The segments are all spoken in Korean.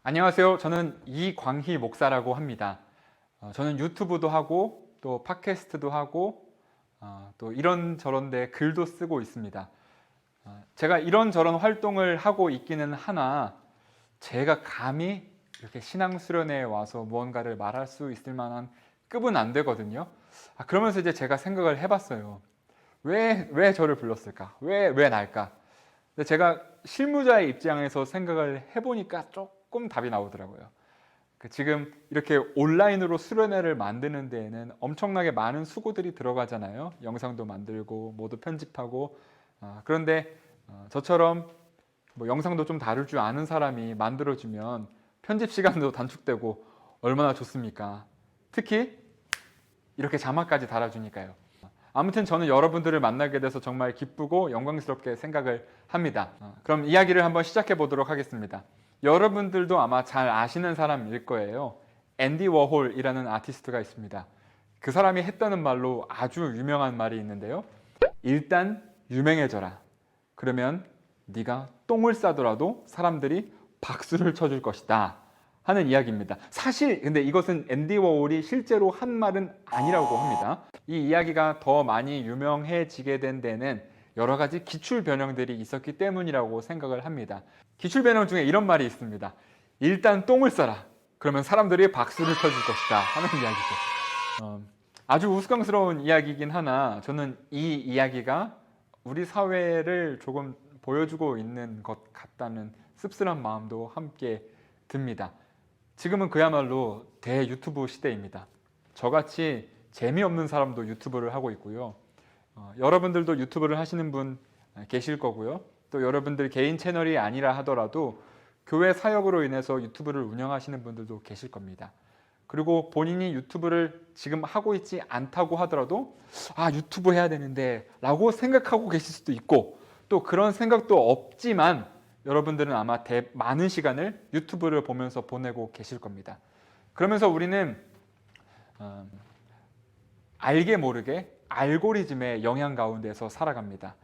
안녕하세요. 저는 이광희 목사라고 합니다. 저는 유튜브도 하고 또 팟캐스트도 하고 또 이런저런 데 글도 쓰고 있습니다. 제가 이런저런 활동을 하고 있기는 하나 제가 감히 이렇게 신앙 수련회에 와서 무언가를 말할 수 있을 만한 급은 안 되거든요. 그러면서 이제 제가 생각을 해봤어요. 왜 저를 불렀을까? 왜 날까? 근데 제가 실무자의 입장에서 생각을 해보니까 조금 답이 나오더라고요. 지금 이렇게 온라인으로 수련회를 만드는 데에는 엄청나게 많은 수고들이 들어가잖아요. 영상도 만들고 모두 편집하고. 그런데 저처럼 뭐 영상도 좀 다룰 줄 아는 사람이 만들어주면 편집 시간도 단축되고 얼마나 좋습니까? 특히 이렇게 자막까지 달아주니까요. 아무튼 저는 여러분들을 만나게 돼서 정말 기쁘고 영광스럽게 생각을 합니다. 그럼 이야기를 한번 시작해 보도록 하겠습니다. 여러분들도 아마 잘 아시는 사람일 거예요. 앤디 워홀이라는 아티스트가 있습니다. 그 사람이 했다는 말로 아주 유명한 말이 있는데요. 일단 유명해져라. 그러면 네가 똥을 싸더라도 사람들이 박수를 쳐줄 것이다 하는 이야기입니다. 사실 근데 이것은 앤디 워홀이 실제로 한 말은 아니라고 합니다. 이 이야기가 더 많이 유명해지게 된 데는 여러 가지 기출 변형들이 있었기 때문이라고 생각을 합니다. 기출 변형 중에 이런 말이 있습니다. 일단 똥을 싸라. 그러면 사람들이 박수를 쳐줄 것이다 하는 이야기죠. 아주 우스꽝스러운 이야기이긴 하나 저는 이 이야기가 우리 사회를 조금 보여주고 있는 것 같다는 씁쓸한 마음도 함께 듭니다. 지금은 그야말로 대유튜브 시대입니다. 저같이 재미없는 사람도 유튜브를 하고 있고요. 여러분들도 유튜브를 하시는 분 계실 거고요. 또 여러분들 개인 채널이 아니라 하더라도 교회 사역으로 인해서 유튜브를 운영하시는 분들도 계실 겁니다. 그리고 본인이 유튜브를 지금 하고 있지 않다고 하더라도 유튜브 해야 되는데 라고 생각하고 계실 수도 있고 또 그런 생각도 없지만 여러분들은 아마 많은 시간을 유튜브를 보면서 보내고 계실 겁니다. 그러면서 우리는 알게 모르게 알고리즘의 영향 가운데서 살아갑니다.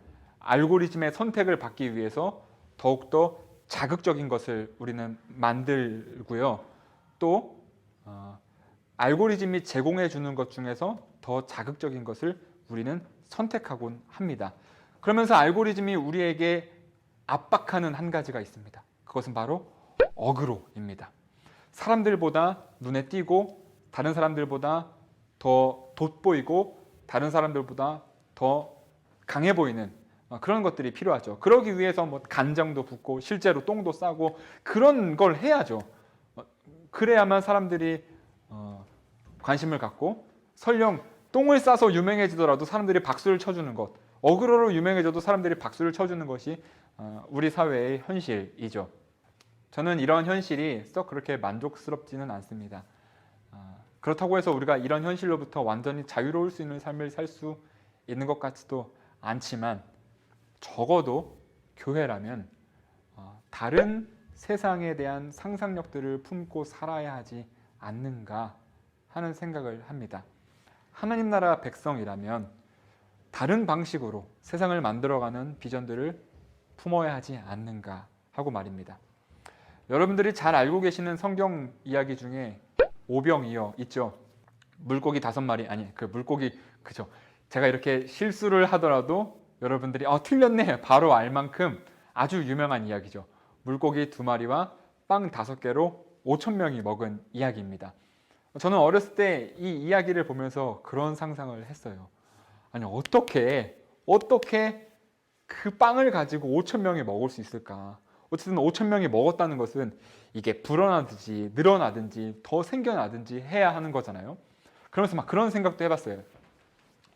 알고리즘의 선택을 받기 위해서 더욱더 자극적인 것을 우리는 만들고요. 또 알고리즘이 제공해 주는 것 중에서 더 자극적인 것을 우리는 선택하곤 합니다. 그러면서 알고리즘이 우리에게 압박하는 한 가지가 있습니다. 그것은 바로 어그로입니다. 사람들보다 눈에 띄고 다른 사람들보다 더 돋보이고 다른 사람들보다 더 강해 보이는 그런 것들이 필요하죠. 그러기 위해서 뭐 간장도 붓고 실제로 똥도 싸고 그런 걸 해야죠. 그래야만 사람들이 관심을 갖고 설령 똥을 싸서 유명해지더라도 사람들이 박수를 쳐주는 것, 어그로로 유명해져도 사람들이 박수를 쳐주는 것이 우리 사회의 현실이죠. 저는 이런 현실이 썩 그렇게 만족스럽지는 않습니다. 그렇다고 해서 우리가 이런 현실로부터 완전히 자유로울 수 있는 삶을 살 수 있는 것 같지도 않지만 적어도 교회라면 다른 세상에 대한 상상력들을 품고 살아야 하지 않는가 하는 생각을 합니다. 하나님 나라 백성이라면 다른 방식으로 세상을 만들어가는 비전들을 품어야 하지 않는가 하고 말입니다. 여러분들이 잘 알고 계시는 성경 이야기 중에 오병이어 있죠. 물고기 5마리 물고기 그죠. 제가 이렇게 실수를 하더라도 여러분들이 틀렸네 바로 알 만큼 아주 유명한 이야기죠. 물고기 2마리와 빵 5개로 5,000명이 먹은 이야기입니다. 저는 어렸을 때 이 이야기를 보면서 그런 상상을 했어요. 아니 어떻게 그 빵을 가지고 5,000명이 먹을 수 있을까? 어쨌든 5,000명이 먹었다는 것은 이게 불어나든지 늘어나든지 더 생겨나든지 해야 하는 거잖아요. 그러면서 막 그런 생각도 해봤어요.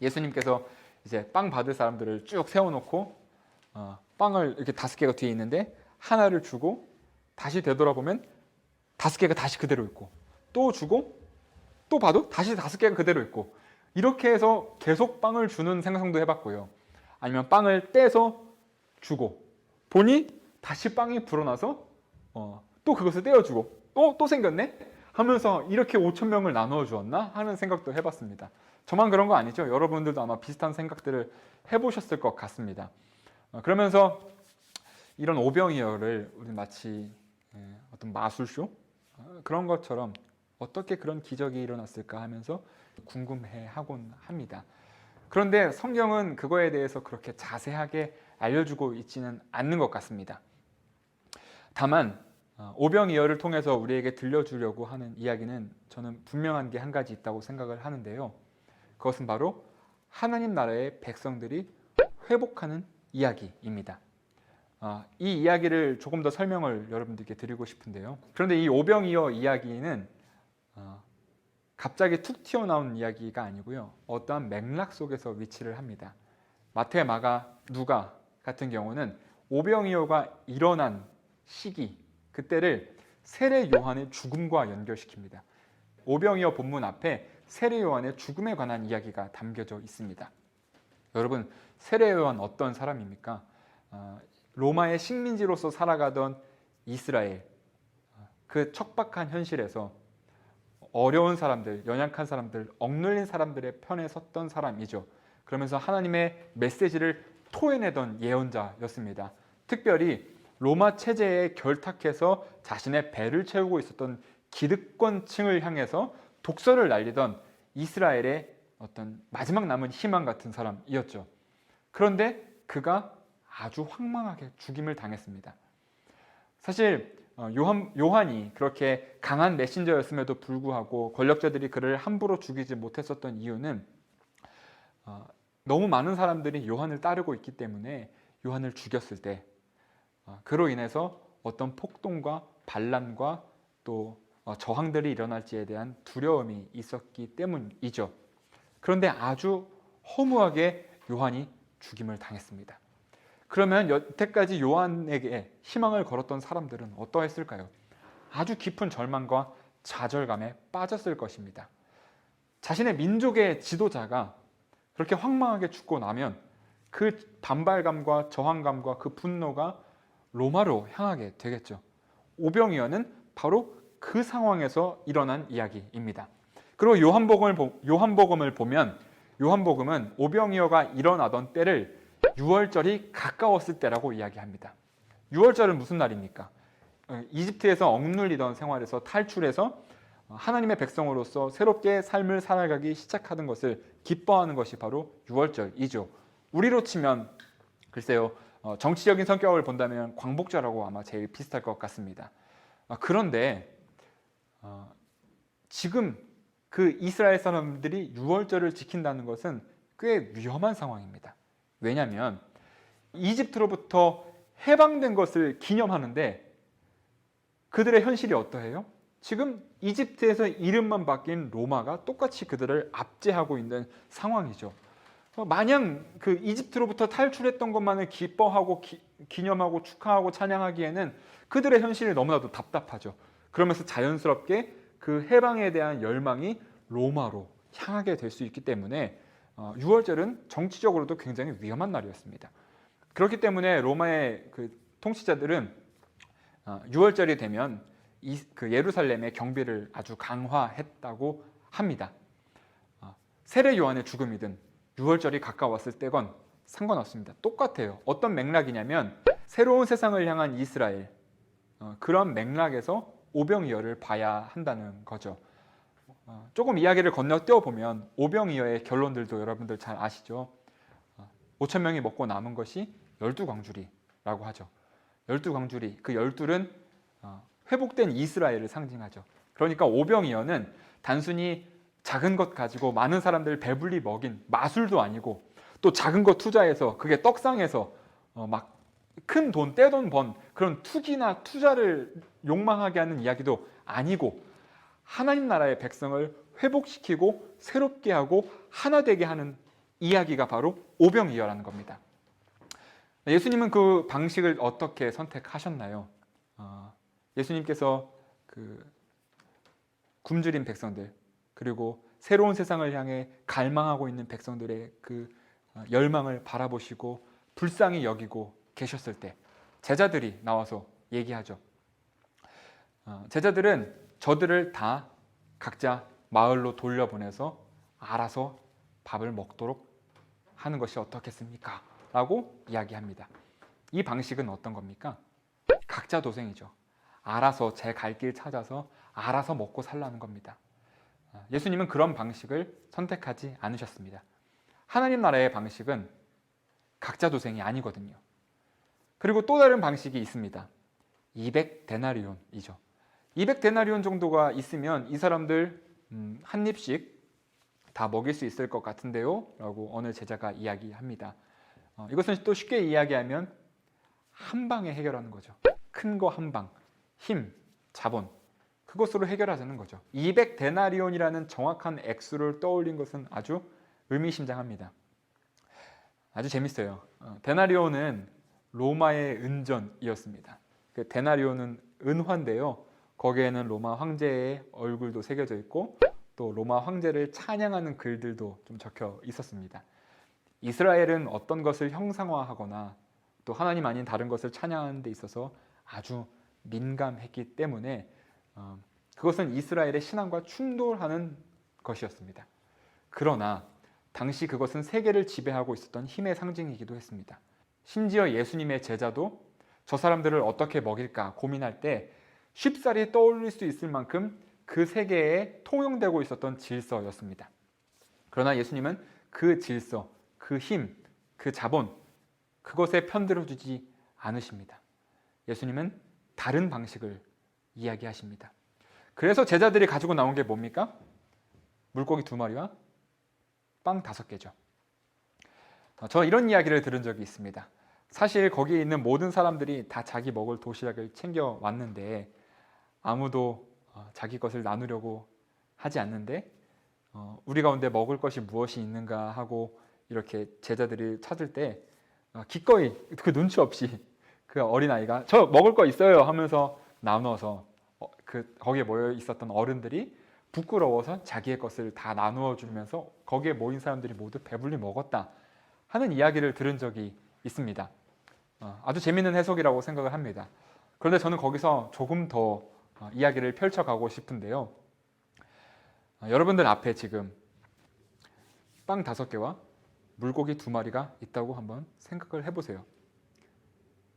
예수님께서 이제 빵 받을 사람들을 쭉 세워놓고 빵을 이렇게 5개가 뒤에 있는데 하나를 주고 다시 되돌아보면 5개가 다시 그대로 있고 또 주고 또 봐도 다시 5개가 그대로 있고 이렇게 해서 계속 빵을 주는 생각도 해봤고요. 아니면 빵을 떼서 주고 보니 다시 빵이 불어나서 또 그것을 떼어주고 또 생겼네? 하면서 이렇게 5,000명을 나누어 주었나? 하는 생각도 해봤습니다. 저만 그런 거 아니죠? 여러분들도 아마 비슷한 생각들을 해보셨을 것 같습니다. 그러면서 이런 오병이어를 우리 마치 어떤 마술쇼 그런 것처럼 어떻게 그런 기적이 일어났을까 하면서 궁금해하곤 합니다. 그런데 성경은 그거에 대해서 그렇게 자세하게 알려주고 있지는 않는 것 같습니다. 다만 오병이어를 통해서 우리에게 들려주려고 하는 이야기는 저는 분명한 게 한 가지 있다고 생각을 하는데요. 그것은 바로 하나님 나라의 백성들이 회복하는 이야기입니다. 이 이야기를 조금 더 설명을 여러분들께 드리고 싶은데요. 그런데 이 오병이어 이야기는 갑자기 툭 튀어나온 이야기가 아니고요. 어떠한 맥락 속에서 위치를 합니다. 마태, 마가, 누가 같은 경우는 오병이어가 일어난 시기, 그때를 세례 요한의 죽음과 연결시킵니다. 오병이어 본문 앞에 세례 요한의 죽음에 관한 이야기가 담겨져 있습니다. 여러분, 세례 요한 어떤 사람입니까? 로마의 식민지로서 살아가던 이스라엘, 그 척박한 현실에서 어려운 사람들, 연약한 사람들, 억눌린 사람들의 편에 섰던 사람이죠. 그러면서 하나님의 메시지를 토해내던 예언자였습니다. 특별히 로마 체제에 결탁해서 자신의 배를 채우고 있었던 기득권층을 향해서 독서를 날리던 이스라엘의 어떤 마지막 남은 희망 같은 사람이었죠. 그런데 그가 아주 황망하게 죽임을 당했습니다. 사실 요한이 그렇게 강한 메신저였음에도 불구하고 권력자들이 그를 함부로 죽이지 못했었던 이유는 너무 많은 사람들이 요한을 따르고 있기 때문에 요한을 죽였을 때 그로 인해서 어떤 폭동과 반란과 또 저항들이 일어날지에 대한 두려움이 있었기 때문이죠. 그런데 아주 허무하게 요한이 죽임을 당했습니다. 그러면 여태까지 요한에게 희망을 걸었던 사람들은 어떠했을까요? 아주 깊은 절망과 좌절감에 빠졌을 것입니다. 자신의 민족의 지도자가 그렇게 황망하게 죽고 나면 그 반발감과 저항감과 그 분노가 로마로 향하게 되겠죠. 오병이어는 바로 그 상황에서 일어난 이야기입니다. 그리고 요한복음을 보면 요한복음은 오병이어가 일어나던 때를 6월절이 가까웠을 때라고 이야기합니다. 6월절은 무슨 날입니까? 이집트에서 억눌리던 생활에서 탈출해서 하나님의 백성으로서 새롭게 삶을 살아가기 시작하는 것을 기뻐하는 것이 바로 6월절이죠. 우리로 치면 글쎄요, 정치적인 성격을 본다면 광복절하고 아마 제일 비슷할 것 같습니다. 그런데 지금 그 이스라엘 사람들이 6월절을 지킨다는 것은 꽤 위험한 상황입니다. 왜냐하면 이집트로부터 해방된 것을 기념하는데 그들의 현실이 어떠해요? 지금 이집트에서 이름만 바뀐 로마가 똑같이 그들을 압제하고 있는 상황이죠. 마냥 그 이집트로부터 탈출했던 것만을 기뻐하고 기념하고 축하하고 찬양하기에는 그들의 현실이 너무나도 답답하죠. 그러면서 자연스럽게 그 해방에 대한 열망이 로마로 향하게 될 수 있기 때문에 6월절은 정치적으로도 굉장히 위험한 날이었습니다. 그렇기 때문에 로마의 그 통치자들은 6월절이 되면 그 예루살렘의 경비를 아주 강화했다고 합니다. 세례 요한의 죽음이든 6월절이 가까웠을 때건 상관없습니다. 똑같아요. 어떤 맥락이냐면 새로운 세상을 향한 이스라엘, 그런 맥락에서 오병이어를 봐야 한다는 거죠. 조금 이야기를 건너뛰어 보면 오병이어의 결론들도 여러분들 잘 아시죠? 5천 명이 먹고 남은 것이 12광주리라고 하죠. 12광주리, 그 12는 회복된 이스라엘을 상징하죠. 그러니까 오병이어는 단순히 작은 것 가지고 많은 사람들을 배불리 먹인 마술도 아니고 또 작은 것 투자해서 그게 떡상해서 막 큰 돈, 떼돈 번 그런 투기나 투자를 욕망하게 하는 이야기도 아니고 하나님 나라의 백성을 회복시키고 새롭게 하고 하나 되게 하는 이야기가 바로 오병이어라는 겁니다. 예수님은 그 방식을 어떻게 선택하셨나요? 예수님께서 그 굶주린 백성들 그리고 새로운 세상을 향해 갈망하고 있는 백성들의 그 열망을 바라보시고 불쌍히 여기고 계셨을 때 제자들이 나와서 얘기하죠. 제자들은 저들을 다 각자 마을로 돌려보내서 알아서 밥을 먹도록 하는 것이 어떻겠습니까? 라고 이야기합니다. 이 방식은 어떤 겁니까? 각자 도생이죠. 알아서 제 갈 길 찾아서 알아서 먹고 살라는 겁니다. 예수님은 그런 방식을 선택하지 않으셨습니다. 하나님 나라의 방식은 각자 도생이 아니거든요. 그리고 또 다른 방식이 있습니다. 200데나리온이죠. 200데나리온 정도가 있으면 이 사람들 한 입씩 다 먹일 수 있을 것 같은데요? 라고 어느 제자가 이야기합니다. 이것은 또 쉽게 이야기하면 한 방에 해결하는 거죠. 큰 거 한 방, 힘, 자본, 그것으로 해결하자는 거죠. 200데나리온이라는 정확한 액수를 떠올린 것은 아주 의미심장합니다. 아주 재밌어요. 데나리온은 로마의 은전이었습니다. 그 데나리온은 은화인데요. 거기에는 로마 황제의 얼굴도 새겨져 있고 또 로마 황제를 찬양하는 글들도 좀 적혀 있었습니다. 이스라엘은 어떤 것을 형상화하거나 또 하나님 아닌 다른 것을 찬양하는 데 있어서 아주 민감했기 때문에 그것은 이스라엘의 신앙과 충돌하는 것이었습니다. 그러나 당시 그것은 세계를 지배하고 있었던 힘의 상징이기도 했습니다. 심지어 예수님의 제자도 저 사람들을 어떻게 먹일까 고민할 때 쉽사리 떠올릴 수 있을 만큼 그 세계에 통용되고 있었던 질서였습니다. 그러나 예수님은 그 질서, 그 힘, 그 자본, 그것에 편들어주지 않으십니다. 예수님은 다른 방식을 이야기하십니다. 그래서 제자들이 가지고 나온 게 뭡니까? 물고기 2마리와 빵 5개죠. 저 이런 이야기를 들은 적이 있습니다. 사실 거기에 있는 모든 사람들이 다 자기 먹을 도시락을 챙겨 왔는데 아무도 자기 것을 나누려고 하지 않는데 우리 가운데 먹을 것이 무엇이 있는가 하고 이렇게 제자들이 찾을 때 기꺼이 그 눈치 없이 그 어린아이가 저 먹을 거 있어요 하면서 나눠서 거기에 모여 있었던 어른들이 부끄러워서 자기의 것을 다 나누어 주면서 거기에 모인 사람들이 모두 배불리 먹었다 하는 이야기를 들은 적이 있습니다. 아주 재미있는 해석이라고 생각을 합니다. 그런데 저는 거기서 조금 더 이야기를 펼쳐가고 싶은데요. 여러분들 앞에 지금 빵 5개와 물고기 2마리가 있다고 한번 생각을 해보세요.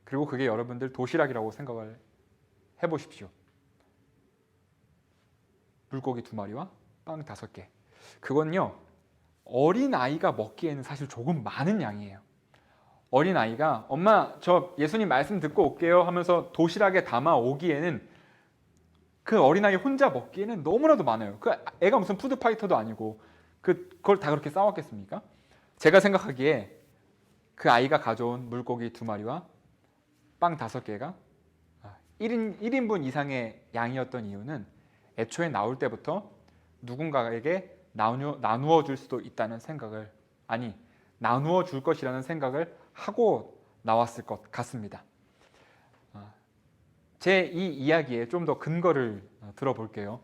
그리고 그게 여러분들 도시락이라고 생각을 해보십시오. 물고기 2마리와 빵 5개. 그건요, 어린아이가 먹기에는 사실 조금 많은 양이에요. 어린아이가 엄마 저 예수님 말씀 듣고 올게요 하면서 도시락에 담아 오기에는 그 어린아이 혼자 먹기에는 너무나도 많아요. 그 애가 무슨 푸드파이터도 아니고 그걸 다 그렇게 싸웠겠습니까? 제가 생각하기에 그 아이가 가져온 물고기 2마리와 빵 5개가 1인분 이상의 양이었던 이유는 애초에 나올 때부터 누군가에게 나누어 줄 수도 있다는 생각을 나누어 줄 것이라는 생각을 하고 나왔을 것 같습니다. 제 이 이야기에 좀 더 근거를 들어볼게요.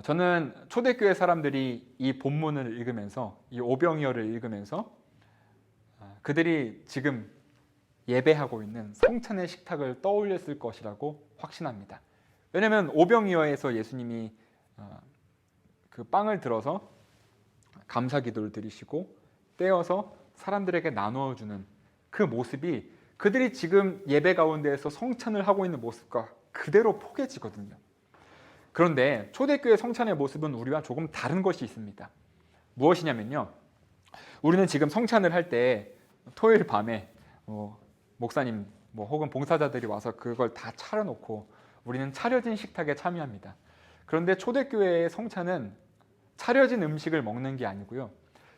저는 초대교회 사람들이 이 본문을 읽으면서 이 오병이어를 읽으면서 그들이 지금 예배하고 있는 성찬의 식탁을 떠올렸을 것이라고 확신합니다. 왜냐하면 오병이어에서 예수님이 그 빵을 들어서 감사 기도를 드리시고 떼어서 사람들에게 나누어 주는 그 모습이 그들이 지금 예배 가운데에서 성찬을 하고 있는 모습과 그대로 포개지거든요. 그런데 초대교회 성찬의 모습은 우리와 조금 다른 것이 있습니다. 무엇이냐면요, 우리는 지금 성찬을 할 때 토요일 밤에 목사님 혹은 봉사자들이 와서 그걸 다 차려놓고 우리는 차려진 식탁에 참여합니다. 그런데 초대교회의 성찬은 차려진 음식을 먹는 게 아니고요,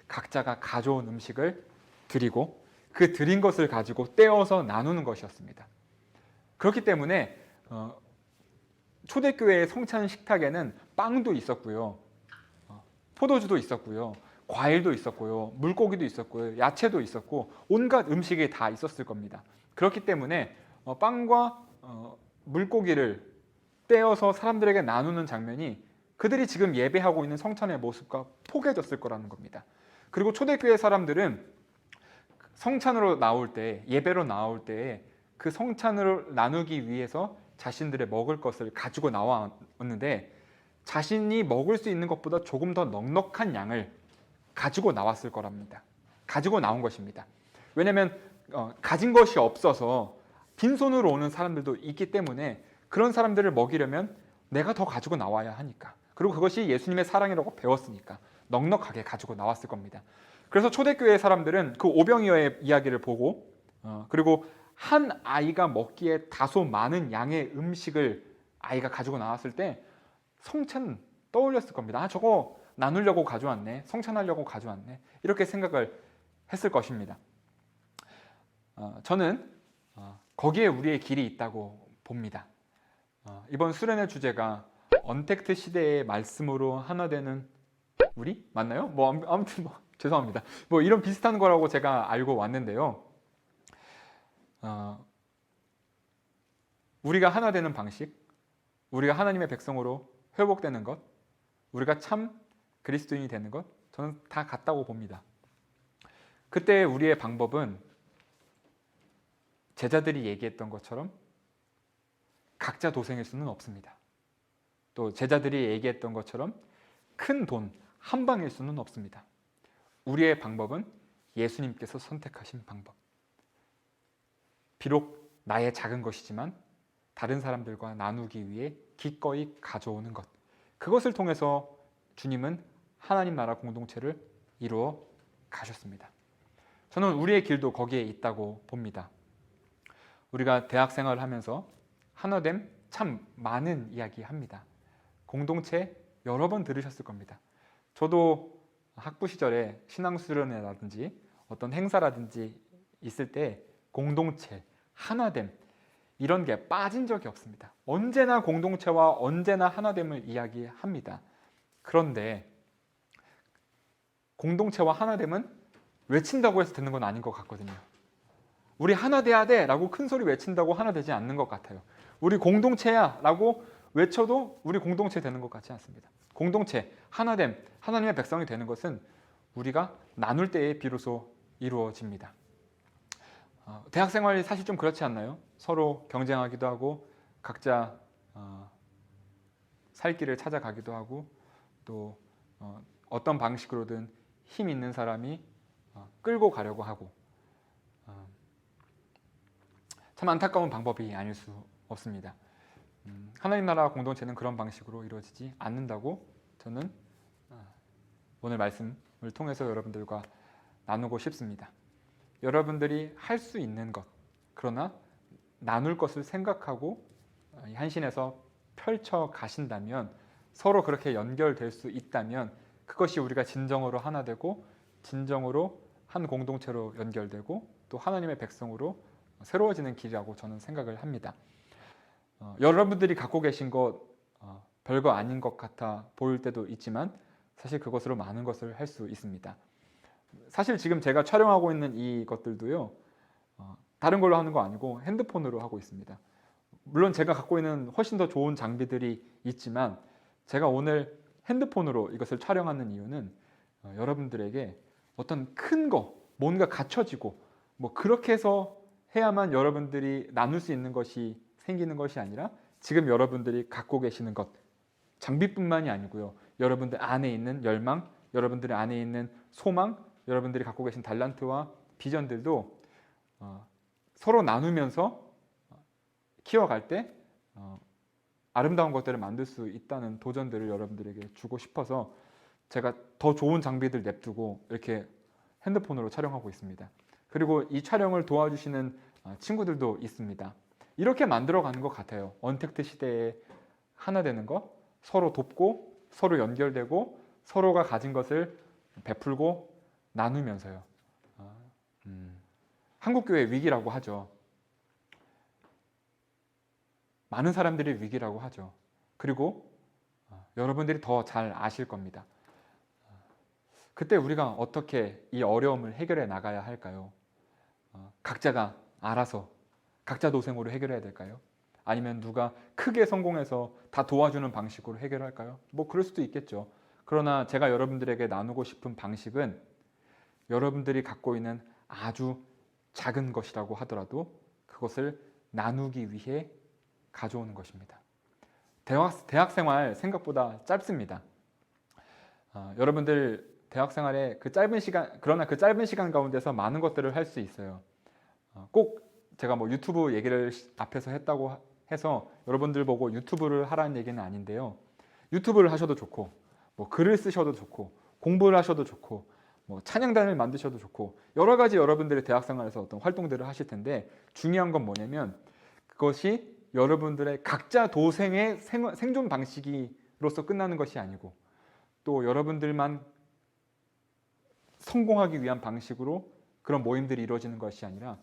각자가 가져온 음식을 드리고 그 드린 것을 가지고 떼어서 나누는 것이었습니다. 그렇기 때문에 초대교회의 성찬 식탁에는 빵도 있었고요, 포도주도 있었고요, 과일도 있었고요, 물고기도 있었고요, 야채도 있었고 온갖 음식이 다 있었을 겁니다. 그렇기 때문에 빵과 물고기를 떼어서 사람들에게 나누는 장면이 그들이 지금 예배하고 있는 성찬의 모습과 포개졌을 거라는 겁니다. 그리고 초대교회 사람들은 성찬으로 나올 때, 예배로 나올 때 그 성찬을 나누기 위해서 자신들의 먹을 것을 가지고 나왔는데 자신이 먹을 수 있는 것보다 조금 더 넉넉한 양을 가지고 나왔을 거랍니다. 가지고 나온 것입니다. 왜냐하면 가진 것이 없어서 빈손으로 오는 사람들도 있기 때문에 그런 사람들을 먹이려면 내가 더 가지고 나와야 하니까. 그리고 그것이 예수님의 사랑이라고 배웠으니까 넉넉하게 가지고 나왔을 겁니다. 그래서 초대교회 사람들은 그 오병이어의 이야기를 보고 그리고 한 아이가 먹기에 다소 많은 양의 음식을 아이가 가지고 나왔을 때 성찬 떠올렸을 겁니다. 아, 저거 나누려고 가져왔네, 성찬하려고 가져왔네, 이렇게 생각을 했을 것입니다. 저는 거기에 우리의 길이 있다고 봅니다. 이번 수련의 주제가 언택트 시대의 말씀으로 하나 되는 우리? 맞나요? 뭐 아무튼 뭐 죄송합니다. 뭐 이런 비슷한 거라고 제가 알고 왔는데요. 우리가 하나 되는 방식, 우리가 하나님의 백성으로 회복되는 것, 우리가 참 그리스도인이 되는 것, 저는 다 같다고 봅니다. 그때 우리의 방법은 제자들이 얘기했던 것처럼 각자 도생일 수는 없습니다. 또 제자들이 얘기했던 것처럼 큰 돈 한 방일 수는 없습니다. 우리의 방법은 예수님께서 선택하신 방법. 비록 나의 작은 것이지만 다른 사람들과 나누기 위해 기꺼이 가져오는 것. 그것을 통해서 주님은 하나님 나라 공동체를 이루어 가셨습니다. 저는 우리의 길도 거기에 있다고 봅니다. 우리가 대학 생활을 하면서 하나됨 참 많은 이야기 합니다. 공동체 여러 번 들으셨을 겁니다. 저도 학부 시절에 신앙수련회라든지 어떤 행사라든지 있을 때 공동체, 하나됨 이런 게 빠진 적이 없습니다. 언제나 공동체와 언제나 하나됨을 이야기합니다. 그런데 공동체와 하나됨은 외친다고 해서 되는 건 아닌 것 같거든요. 우리 하나 돼야 돼 라고 큰 소리 외친다고 하나 되지 않는 것 같아요. 우리 공동체야 라고 외쳐도 우리 공동체 되는 것 같지 않습니다. 공동체, 하나됨, 하나님의 백성이 되는 것은 우리가 나눌 때에 비로소 이루어집니다. 대학 생활이 사실 좀 그렇지 않나요? 서로 경쟁하기도 하고 각자 살 길을 찾아가기도 하고 또 어떤 방식으로든 힘 있는 사람이 끌고 가려고 하고 참 안타까운 방법이 아닐 수 없습니다. 하나님 나라 공동체는 그런 방식으로 이루어지지 않는다고 저는 오늘 말씀을 통해서 여러분들과 나누고 싶습니다. 여러분들이 할 수 있는 것, 그러나 나눌 것을 생각하고 한신에서 펼쳐 가신다면, 서로 그렇게 연결될 수 있다면 그것이 우리가 진정으로 하나 되고 진정으로 한 공동체로 연결되고 또 하나님의 백성으로 새로워지는 길이라고 저는 생각을 합니다. 여러분들이 갖고 계신 것 별거 아닌 것 같아 보일 때도 있지만 사실 그것으로 많은 것을 할 수 있습니다. 사실 지금 제가 촬영하고 있는 이것들도요, 다른 걸로 하는 거 아니고 핸드폰으로 하고 있습니다. 물론 제가 갖고 있는 훨씬 더 좋은 장비들이 있지만 제가 오늘 핸드폰으로 이것을 촬영하는 이유는 여러분들에게 어떤 큰 거, 뭔가 갖춰지고 뭐 그렇게 해서 해야만 여러분들이 나눌 수 있는 것이 생기는 것이 아니라 지금 여러분들이 갖고 계시는 것, 장비뿐만이 아니고요, 여러분들 안에 있는 열망, 여러분들 안에 있는 소망, 여러분들이 갖고 계신 달란트와 비전들도 서로 나누면서 키워갈 때 아름다운 것들을 만들 수 있다는 도전들을 여러분들에게 주고 싶어서 제가 더 좋은 장비들 냅두고 이렇게 핸드폰으로 촬영하고 있습니다. 그리고 이 촬영을 도와주시는 친구들도 있습니다. 이렇게 만들어가는 것 같아요. 언택트 시대에 하나 되는 것, 서로 돕고 서로 연결되고 서로가 가진 것을 베풀고 나누면서요. 한국교회 위기라고 하죠. 많은 사람들이 위기라고 하죠. 그리고 여러분들이 더 잘 아실 겁니다. 그때 우리가 어떻게 이 어려움을 해결해 나가야 할까요? 각자가 알아서 각자 도생으로 해결해야 될까요? 아니면 누가 크게 성공해서 다 도와주는 방식으로 해결할까요? 뭐 그럴 수도 있겠죠. 그러나 제가 여러분들에게 나누고 싶은 방식은 여러분들이 갖고 있는 아주 작은 것이라고 하더라도 그것을 나누기 위해 가져오는 것입니다. 대학 생활 생각보다 짧습니다. 여러분들 대학 생활에 그러나 그 짧은 시간 가운데서 많은 것들을 할 수 있어요. 꼭 제가 뭐 유튜브 얘기를 앞에서 했다고 해서 여러분들 보고 유튜브를 하라는 얘기는 아닌데요. 유튜브를 하셔도 좋고, 뭐 글을 쓰셔도 좋고, 공부를 하셔도 좋고, 뭐 찬양단을 만드셔도 좋고, 여러 가지 여러분들의 대학생활에서 어떤 활동들을 하실 텐데, 중요한 건 뭐냐면 그것이 여러분들의 각자 도생의 생존 방식으로서 끝나는 것이 아니고, 또 여러분들만 성공하기 위한 방식으로 그런 모임들이 이루어지는 것이 아니라,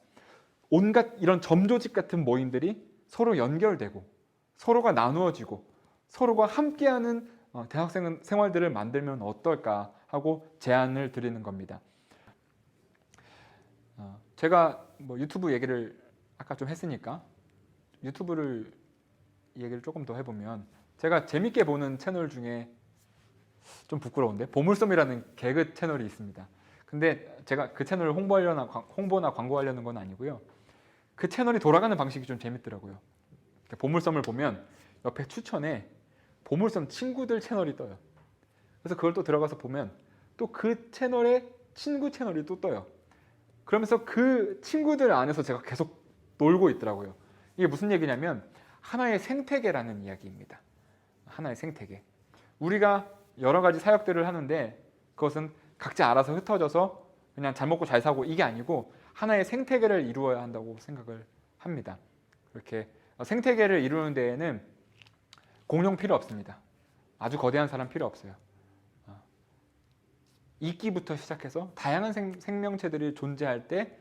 온갖 이런 점조직 같은 모임들이 서로 연결되고 서로가 나누어지고 서로가 함께하는 대학생 생활들을 만들면 어떨까 하고 제안을 드리는 겁니다. 제가 뭐 유튜브 얘기를 아까 좀 했으니까 유튜브를 얘기를 조금 더 해보면, 제가 재밌게 보는 채널 중에 좀 부끄러운데 보물섬이라는 개그 채널이 있습니다. 근데 제가 그 채널을 홍보나 광고하려는 건 아니고요. 그 채널이 돌아가는 방식이 좀 재밌더라고요. 보물섬을 보면 옆에 추천에 보물섬 친구들 채널이 떠요. 그래서 그걸 또 들어가서 보면 또 그 채널에 친구 채널이 또 떠요. 그러면서 그 친구들 안에서 제가 계속 놀고 있더라고요. 이게 무슨 얘기냐면 하나의 생태계라는 이야기입니다. 하나의 생태계. 우리가 여러 가지 사역들을 하는데 그것은 각자 알아서 흩어져서 그냥 잘 먹고 잘 사고 이게 아니고 하나의 생태계를 이루어야 한다고 생각을 합니다. 그렇게 생태계를 이루는 데에는 공룡 필요 없습니다. 아주 거대한 사람 필요 없어요. 이끼부터 시작해서 다양한 생명체들이 존재할 때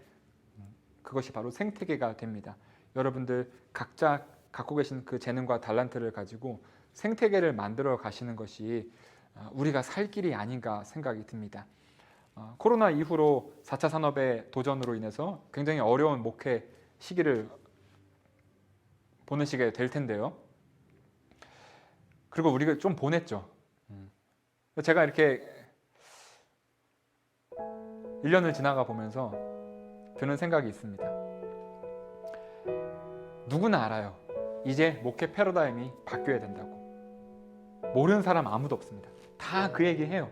그것이 바로 생태계가 됩니다. 여러분들 각자 갖고 계신 그 재능과 달란트를 가지고 생태계를 만들어 가시는 것이 우리가 살 길이 아닌가 생각이 듭니다. 코로나 이후로 4차 산업의 도전으로 인해서 굉장히 어려운 목회 시기를 보내시게 될 텐데요. 그리고 우리가 좀 보냈죠. 제가 이렇게 1년을 지나가 보면서 드는 생각이 있습니다. 누구나 알아요. 이제 목회 패러다임이 바뀌어야 된다고. 모르는 사람 아무도 없습니다. 다 그 얘기 해요.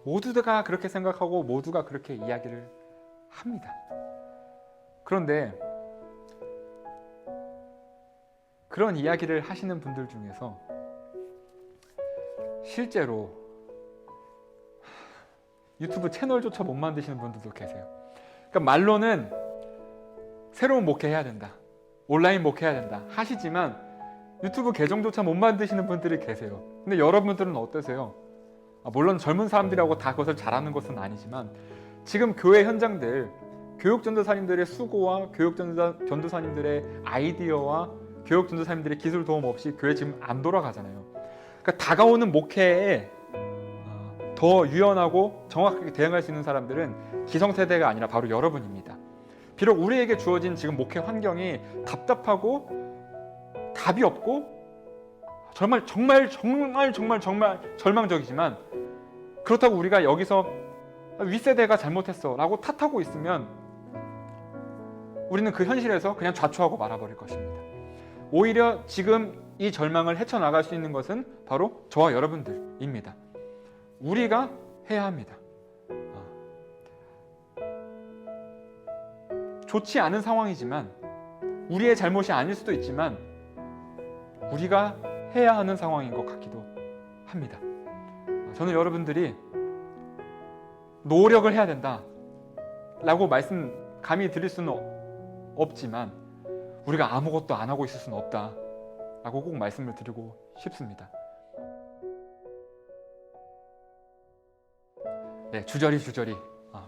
모두가 그렇게 생각하고 모두가 그렇게 이야기를 합니다. 그런데 그런 이야기를 하시는 분들 중에서 실제로 유튜브 채널조차 못 만드시는 분들도 계세요. 그러니까 말로는 새로운 목회해야 된다, 온라인 목회해야 된다 하시지만 유튜브 계정조차 못 만드시는 분들이 계세요. 근데 여러분들은 어떠세요? 물론 젊은 사람들이라고 다 그것을 잘하는 것은 아니지만 지금 교회 현장들, 교육전도사님들의 수고와 교육전도사님들의 아이디어와 교육전도사님들의 기술 도움 없이 교회 지금 안 돌아가잖아요. 그러니까 다가오는 목회에 더 유연하고 정확하게 대응할 수 있는 사람들은 기성세대가 아니라 바로 여러분입니다. 비록 우리에게 주어진 지금 목회 환경이 답답하고 답이 없고 정말 절망적이지만, 그렇다고 우리가 여기서 윗세대가 잘못했어 라고 탓하고 있으면 우리는 그 현실에서 그냥 좌초하고 말아버릴 것입니다. 오히려 지금 이 절망을 헤쳐나갈 수 있는 것은 바로 저와 여러분들입니다. 우리가 해야 합니다. 좋지 않은 상황이지만, 우리의 잘못이 아닐 수도 있지만 우리가 해야 하는 상황인 것 같기도 합니다. 저는 여러분들이 노력을 해야 된다 라고 말씀 감히 드릴 수는 없지만 우리가 아무것도 안 하고 있을 수는 없다 라고 꼭 말씀을 드리고 싶습니다. 네, 주저리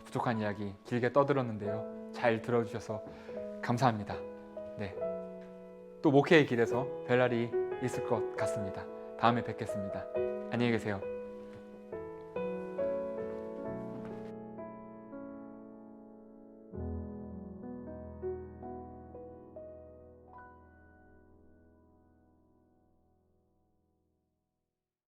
부족한 이야기 길게 떠들었는데요. 잘 들어주셔서 감사합니다. 네, 또 목회의 길에서 별 날이 있을 것 같습니다. 다음에 뵙겠습니다. 안녕히 계세요.